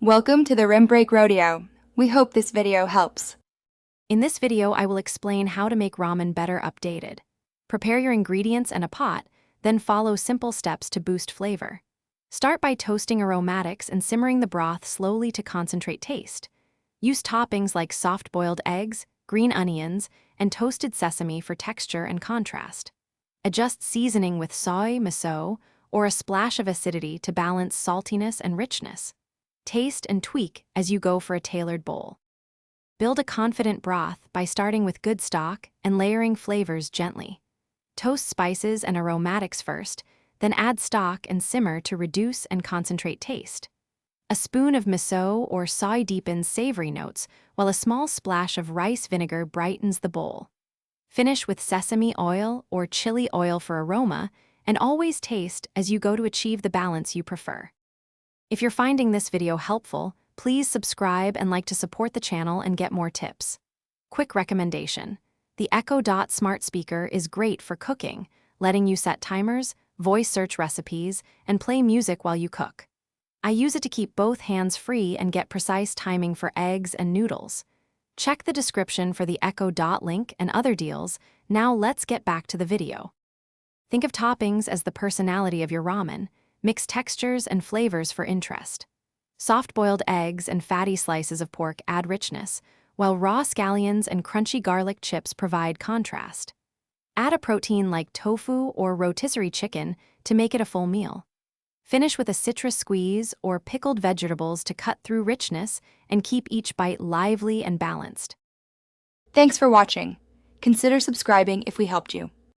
Welcome to the Rim Break Rodeo. We hope this video helps. In this video, I will explain how to make ramen better updated. Prepare your ingredients and a pot, then follow simple steps to boost flavor. Start by toasting aromatics and simmering the broth slowly to concentrate taste. Use toppings like soft-boiled eggs, green onions, and toasted sesame for texture and contrast. Adjust seasoning with soy, miso, or a splash of acidity to balance saltiness and richness. Taste and tweak as you go for a tailored bowl. Build a confident broth by starting with good stock and layering flavors gently. Toast spices and aromatics first, then add stock and simmer to reduce and concentrate taste. A spoon of miso or soy deepens savory notes, while a small splash of rice vinegar brightens the bowl. Finish with sesame oil or chili oil for aroma, and always taste as you go to achieve the balance you prefer. If you're finding this video helpful, please subscribe and like to support the channel and get more tips. Quick recommendation: the Echo Dot smart speaker is great for cooking, letting you set timers, voice search recipes, and play music while you cook. I use it to keep both hands free and get precise timing for eggs and noodles. Check the description for the Echo Dot link and other deals. Now let's get back to the video. Think of toppings as the personality of your ramen. Mix textures and flavors for interest. Soft-boiled eggs and fatty slices of pork add richness, while raw scallions and crunchy garlic chips provide contrast. Add a protein like tofu or rotisserie chicken to make it a full meal. Finish with a citrus squeeze or pickled vegetables to cut through richness and keep each bite lively and balanced. Thanks for watching. Consider subscribing if we helped you.